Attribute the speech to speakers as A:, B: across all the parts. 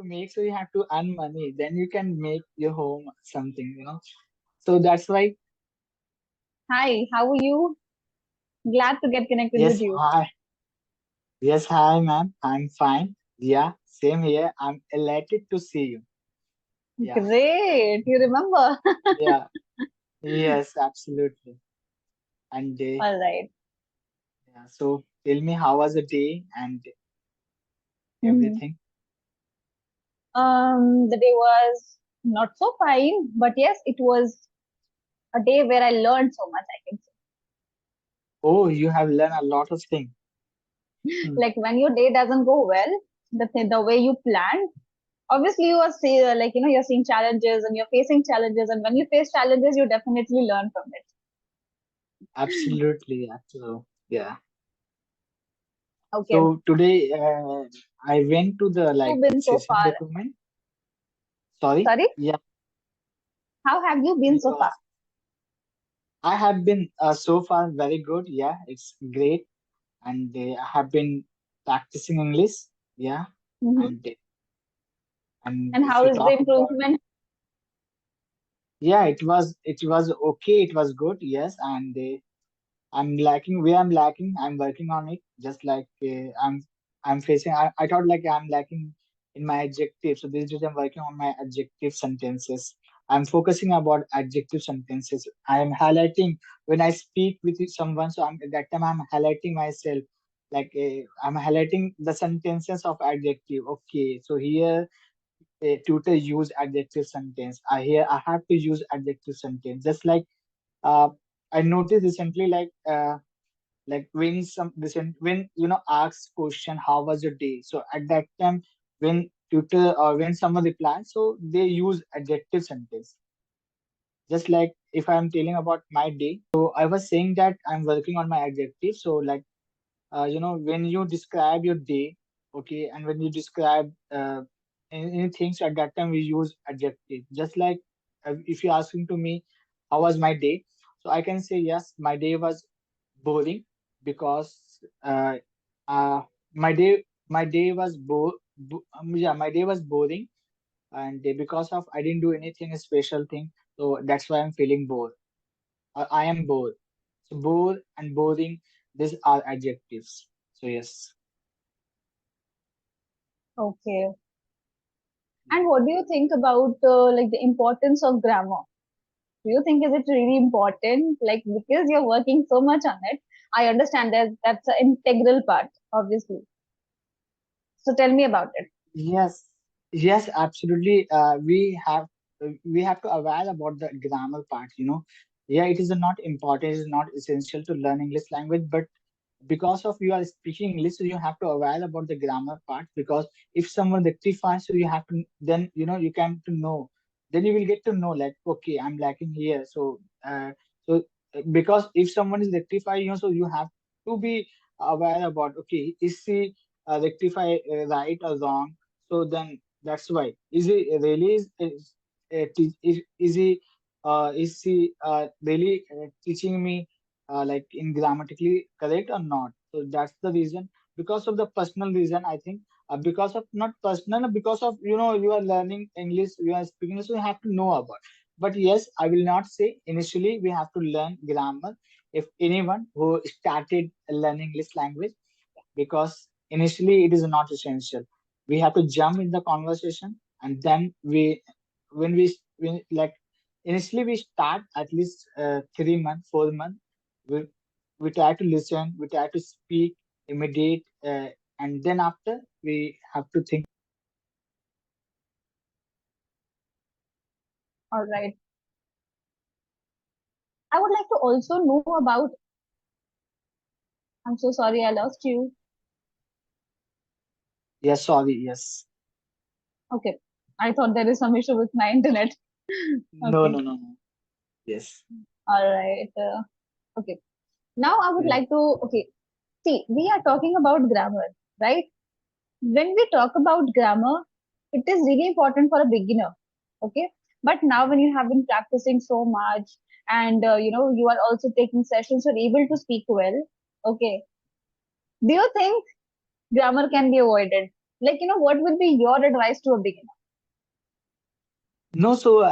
A: make, so you have to earn money. Then you can make your home something. So that's why,
B: Hi, how are you? Glad to get connected with
A: yes,
B: you.
A: hi. Yes, hi, ma'am. I'm fine. Yeah, same here. I'm elated to see you. Yeah,
B: Great, you remember.
A: yeah, yes, absolutely. And
B: All right.
A: yeah, so tell me, how was the day and
B: Mhm.
A: everything?
B: The day was not so fine, but yes, it was a day where I learned so much, I can say.
A: Oh, you have learned a lot of things. Hmm.
B: Like when your day doesn't go well, the way you planned, obviously you are like, you're seeing challenges and you're facing challenges. And when you face challenges, you definitely learn from it.
A: Absolutely, absolutely. Yeah.
B: Okay.
A: So today, I went to the
B: You've
A: like
B: been so
A: session
B: far.
A: document. Sorry.
B: Sorry?
A: Yeah,
B: How have you been so far?
A: because I have been so far very good. Yeah, it's great, and I have been practicing English. Yeah,
B: Hmm.
A: and and
B: And
A: if
B: how
A: you
B: is the
A: talk about,
B: improvement?
A: yeah, it was okay. It was good. Yes, and I'm lacking where I'm lacking. I'm working on it. Just like I'm facing. I thought like I'm lacking in my adjective. So this is I'm working on my adjective sentences. I'm focusing about adjective sentences. I am highlighting when I speak with someone. So at that time I'm highlighting myself. Like I'm highlighting the sentences of adjective. Okay, so here a tutor use adjective sentence. I here I have to use adjective sentence. Just like uh, I noticed recently, like when some recent when asks question, how was your day, so at that time when tutor or when someone replies, so they use adjective sentence. Just like if I'm telling about my day, so I was saying that I'm working on my adjective. So like when you describe your day, okay, and when you describe anything, so at that time we use adjective. Just like if you're asking to me how was my day, so I can say yes, my day was boring because uh, my day was yeah, my day was boring, and because of I didn't do anything special thing, so that's why I'm feeling bored. I am bored. So bored and boring, these are adjectives. So yes.
B: Okay.
A: Yeah.
B: And what do you think about like the importance of grammar? Do you think is it really important? Like because you're working so much on it, I understand that that's an integral part, obviously. So tell me about it.
A: Yes, yes, absolutely. We have to aware about the grammar part. Yeah, it is not important. It is not essential to learn English language, but because of you are speaking English, so you have to aware about the grammar part. Because if someone rectifies, so you have to then you can to know. Then you will get to know like, okay, I'm lacking here. So because if someone is rectifying so you have to be aware about, okay, is he rectify right or wrong? So then that's why, is he really is he really teaching me like in grammatically correct or not? So that's the reason. Because of the personal reason, I think, because of not personal, because of you are learning English, you are speaking English, so you have to know about. But yes, I will not say initially we have to learn grammar. If anyone who started learning English language, because initially it is not essential. We have to jump in the conversation, and then when like initially we start at least 3 months, 4 months. We we try to listen, we try to speak, imitate, and then after we have to think.
B: All right. I would like to also know about. I'm so sorry, I lost you.
A: Yes, sorry, yes.
B: Okay. I thought there is some issue with my internet.
A: No,
B: Okay.
A: no, no, no. Yes.
B: All right. Okay. Now I would
A: Yeah.
B: like to. Okay. See, we are talking about grammar, right? When we talk about grammar, it is really important for a beginner. Okay. But now when you have been practicing so much and you are also taking sessions, you're able to speak well. Okay. Do you think grammar can be avoided? Like, what will be your advice to a beginner?
A: No, so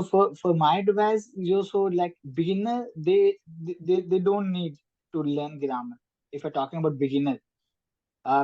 A: for my advice, you so like beginner, they don't need to learn grammar. If you're talking about beginner,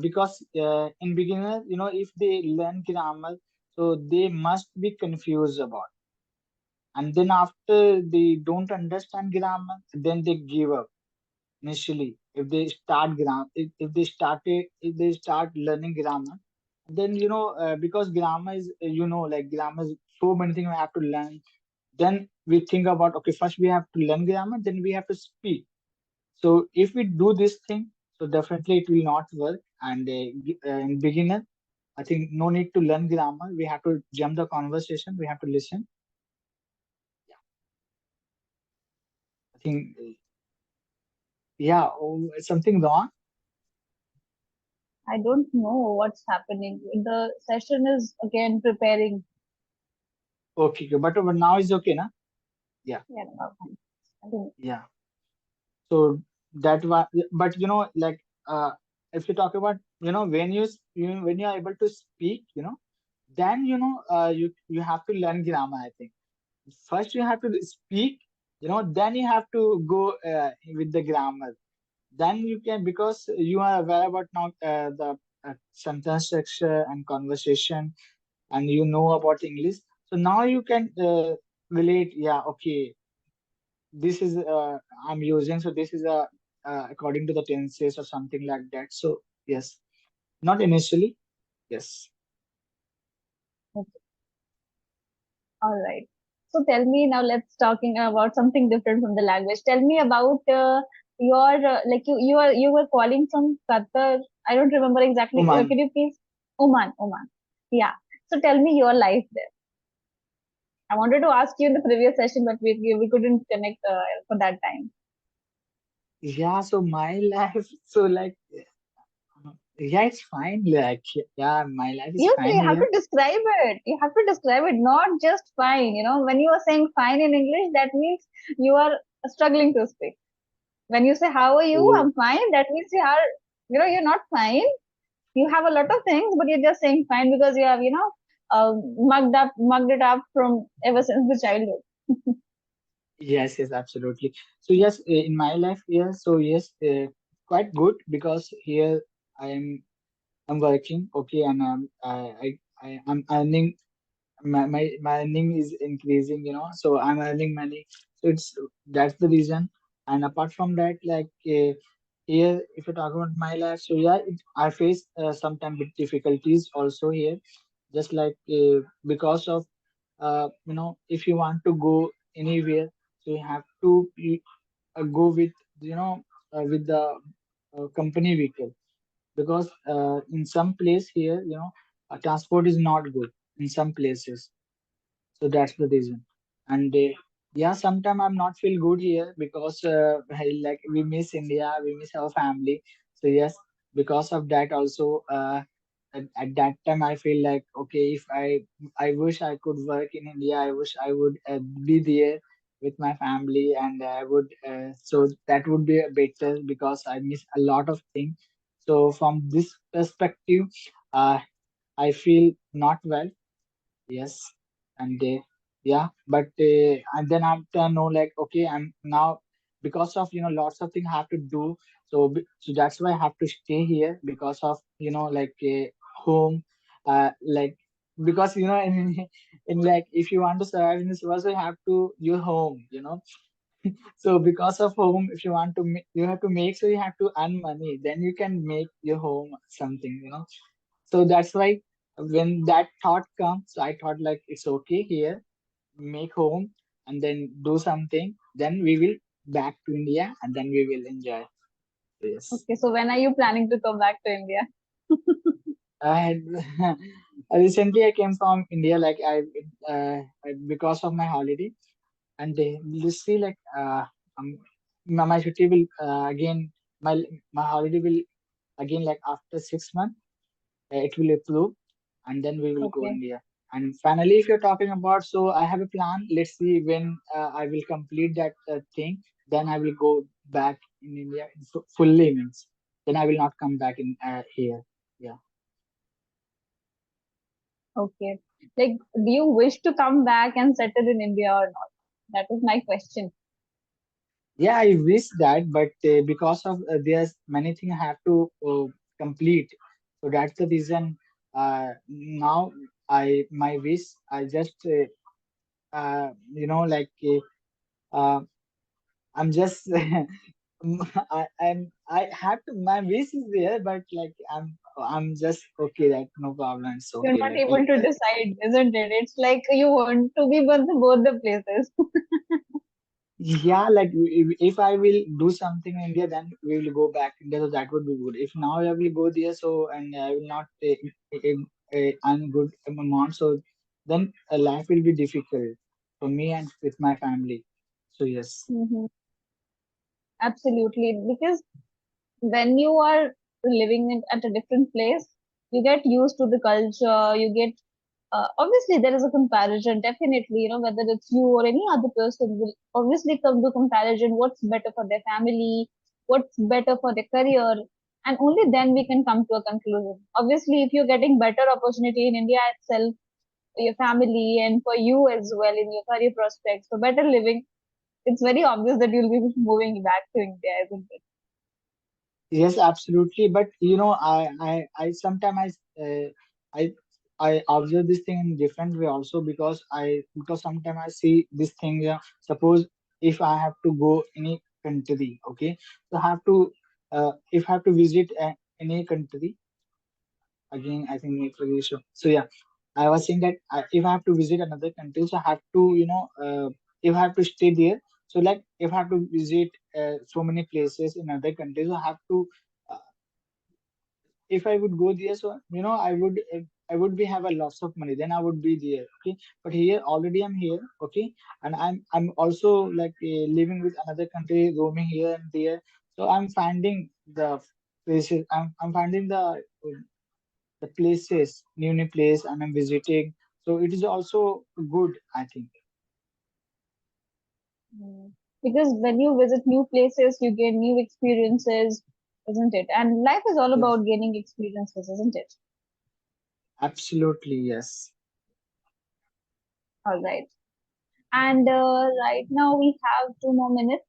A: because in beginner, if they learn grammar, so they must be confused about, and then after they don't understand grammar, then they give up initially. If they start if they start learning grammar, then because grammar is like grammar is so many things we have to learn. Then we think about, okay, first we have to learn grammar, then we have to speak. So if we do this thing, so definitely it will not work. And in beginner, I think no need to learn grammar. We have to jump the conversation. We have to listen. Yeah, I think yeah, oh, something wrong.
B: I don't know what's happening. The session is again preparing.
A: Okay, okay, but now is okay, na? Yeah,
B: Yeah, no, fine. I think
A: yeah. So that was, but like if you talk about when when you are able to speak, then you have to learn grammar. I think first you have to speak, then you have to go with the grammar. Then you can, because you are aware about now the sentence structure and conversation, and you know about English. So now you can relate. Yeah, okay, this is I'm using. So this is a according to the tenses or something like that. So yes, not initially. Yes.
B: okay. All right. So tell me now. Let's talking about something different from the language. Tell me about your like you were calling from Qatar. I don't remember exactly.
A: Oman.
B: Can you please Oman? Oman. Yeah. So tell me your life there. I wanted to ask you in the previous session, but we couldn't connect for that time.
A: Yeah. So my life. So like yeah, it's fine. Like yeah, my life is
B: Yes,
A: fine
B: you have
A: here.
B: to describe it. You have to describe it, not just fine. When you are saying fine in English, that means you are struggling to speak. When you say how are you,
A: So
B: I'm fine, that means you're not fine. You have a lot of things, but you're just saying fine because you have mugged it up from ever since the childhood.
A: yes, yes, absolutely. So yes, in my life here, so yes, quite good, because here I'm working, okay, and I'm earning, my earning is increasing, so I'm earning money. So that's the reason. And apart from that, like here, if you talk about my life, so yeah, I face sometimes bit difficulties also here, just like because of if you want to go anywhere, so you have to go with with the company vehicle, because in some place here, transport is not good in some places. So that's the reason. And yeah, sometimes I'm not feel good here, because like we miss India, we miss our family. So yes, because of that also, at that time I feel like, okay, if I wish I could work in India. I wish I would be there with my family, and I would so that would be better, because I miss a lot of things. So from this perspective, uh, I feel not well. Yes, and yeah, but and then after know, like, okay, I'm now, because of lots of things I have to do. So so that's why I have to stay here, because of like home, like, because in like, if you want to survive in this world, so you have to your home. So because of home, if you want to you have to make, so you have to earn money, then you can make your home something. So that's why when that thought comes, so I thought like, it's okay here, make home, and then do something. Then we will back to India, and then we will enjoy. Yes.
B: Okay, so when are you planning to come back to India?
A: I had recently I came from India, like because of my holiday, and they will see like my duty will again, my my holiday will again, like after 6 months, it will approve, and then we will go
B: Okay.
A: India. And finally, if you're talking about, so I have a plan. Let's see when I will complete that thing. Then I will go back in India fully, means then I will not come back in here. Yeah.
B: Okay. Like, do you wish to come back and settle in India or not? That is my question.
A: Yeah, I wish that, but because of there's many things I have to complete, so that's the reason. Now my wish I just like I'm just I have to my wish is there, but like I'm just okay. That no problem. It's
B: You're
A: okay.
B: not
A: Like
B: able to decide, isn't it? It's like you want to be both the places.
A: yeah, like if I will do something in India, then we will go back India. So that would be good. If now I will go there, so and I will not earn good amount, so then life will be difficult for me and with my family. So yes,
B: Hmm. Absolutely. Because when you are living at a different place, you get used to the culture, you get obviously there is a comparison, definitely, whether it's you or any other person will obviously come to comparison what's better for their family, what's better for their career, and only then we can come to a conclusion. Obviously, if you're getting better opportunity in India itself, your family and for you as well in your career prospects, for better living, it's very obvious that you'll be moving back to India, isn't it?
A: yes, absolutely. But I sometimes I I observe this thing in different way also because sometimes I see this thing. Suppose if I have to go any country, okay, so I have to if I have to visit any country again, I think network issue. So yeah, I was saying that if I have to visit another country, so I have to if I have to stay there, so like if I have to visit so many places in other countries, so I have to uh, if I would go there, so I would be have a lots of money. Then I would be there, okay. But here already I'm here, okay, and I'm also like living with another country, roaming here and there. So I'm finding the places. I'm finding the places, new place, and I'm visiting. So it is also good, I think.
B: Mm. Because when you visit new places, you gain new experiences, isn't it? And life is all
A: Yes,
B: about gaining experiences, isn't it?
A: absolutely, yes.
B: All right. And right now we have 2 more minutes.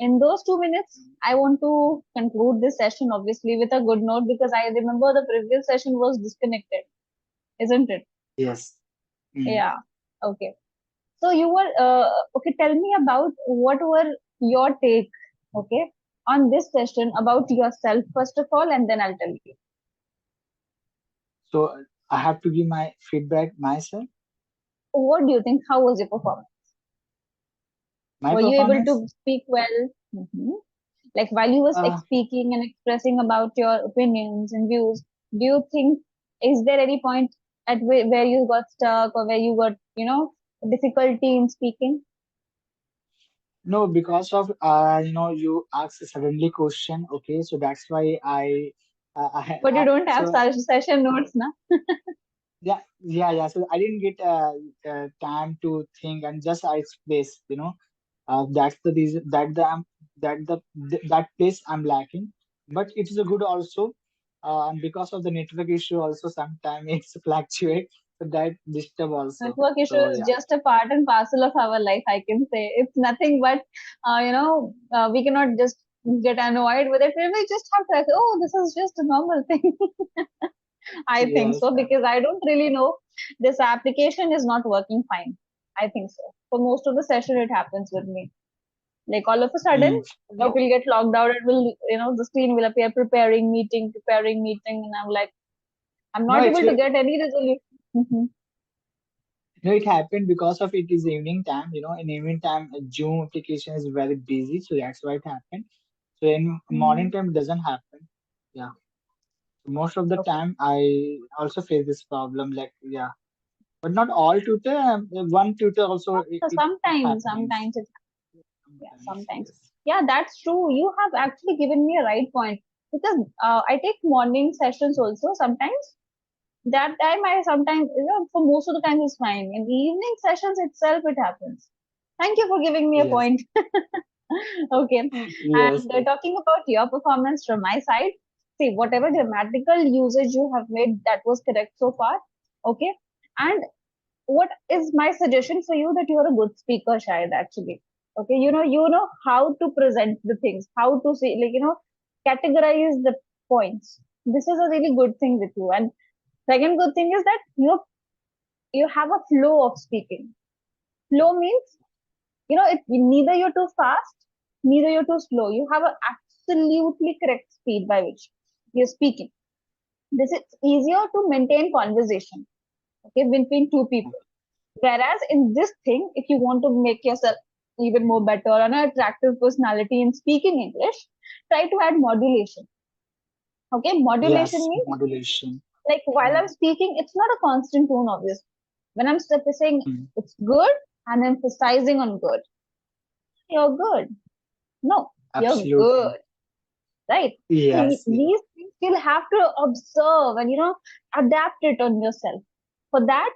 B: In those 2 minutes, I want to conclude this session obviously with a good note because I remember the previous session was disconnected, isn't it?
A: Yes. Mm.
B: Yeah. Okay. So you were okay. Tell me about what were your take, okay, on this session about yourself first of all, and then I'll tell you.
A: So I have to give my feedback myself.
B: What do you think? How was your performance?
A: My
B: Were you able
A: performance.
B: to speak well? Hmm. Like while you was
A: Uh,
B: speaking and expressing about your opinions and views, do you think is there any point at where you got stuck or where you got difficulty in speaking?
A: no, because of you asked a suddenly question. Okay, so that's why
B: But you don't have
A: so
B: such session notes, na?
A: yeah. So I didn't get time to think and just I express. That's the reason that place I'm lacking. But it is a good also, and because of the network issue also sometimes it's fluctuate, so that disturb also.
B: Network issue
A: So
B: is
A: yeah,
B: just a part and parcel of our life, I can say. It's nothing but, we cannot just get annoyed with it. We just have to, like, oh, this is just a normal thing. I think
A: yes,
B: so because I don't really know. This application is not working fine. I think so. For most of the session, it happens with me. Like all of a sudden,
A: mm.
B: it
A: No,
B: will get logged out. It will, the screen will appear preparing meeting, and I'm like, I'm
A: no,
B: not able to
A: actually,
B: get any resolution. Mhm.
A: no, it happened because of it is evening time. In evening time, Zoom application is very busy, so that's why it happened. So in morning
B: Mhm.
A: time, it doesn't happen. Yeah, most of the
B: Okay.
A: time I also face this problem. Like yeah, but not all tutor. One tutor also
B: So
A: it
B: sometimes,
A: happens
B: sometimes it's yeah,
A: sometimes.
B: sometimes.
A: Yes.
B: Yeah, that's true. You have actually given me a right point because I take morning sessions also sometimes. That time I sometimes, for most of the time it's fine. In the evening sessions itself, it happens. Thank you for giving me a
A: Yes.
B: point. Okay.
A: Yes.
B: And
A: Yes.
B: talking about your performance from my side, see, whatever grammatical usage you have made, that was correct so far. Okay. And what is my suggestion for you, that you are a good speaker, Shayad, actually. Okay, you know how to present the things, how to say, like, categorize the points. This is a really good thing with you. And second good thing is that you have a flow of speaking. Flow means, it neither you're too fast, neither you're too slow. You have an absolutely correct speed by which you're speaking. This is easier to maintain conversation, okay, between two people. Whereas in this thing, if you want to make yourself even more better and an attractive personality in speaking English, try to add modulation. Okay, modulation
A: Yes,
B: means,
A: modulation.
B: like, while I'm
A: Mm,
B: speaking, it's not a constant tone, obviously. When I'm saying
A: mm,
B: it's good, I'm emphasizing on good. You're good. No, you're
A: absolutely.
B: good, right? So
A: Yes, yes.
B: these things you'll have to observe and adapt it on yourself. For that,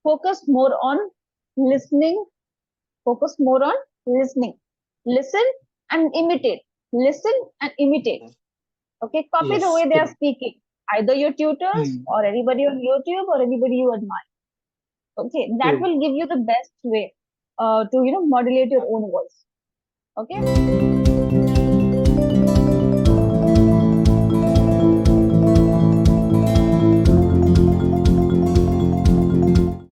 B: focus more on listening. Focus more on listening. Listen and imitate. Listen and imitate.
A: Yes,
B: Okay, copy the
A: yes,
B: way they are
A: true.
B: speaking. Either your tutors
A: Mm,
B: or anybody on YouTube or anybody you admire. Okay, that
A: true.
B: will give you the best way to modulate your own voice. Okay.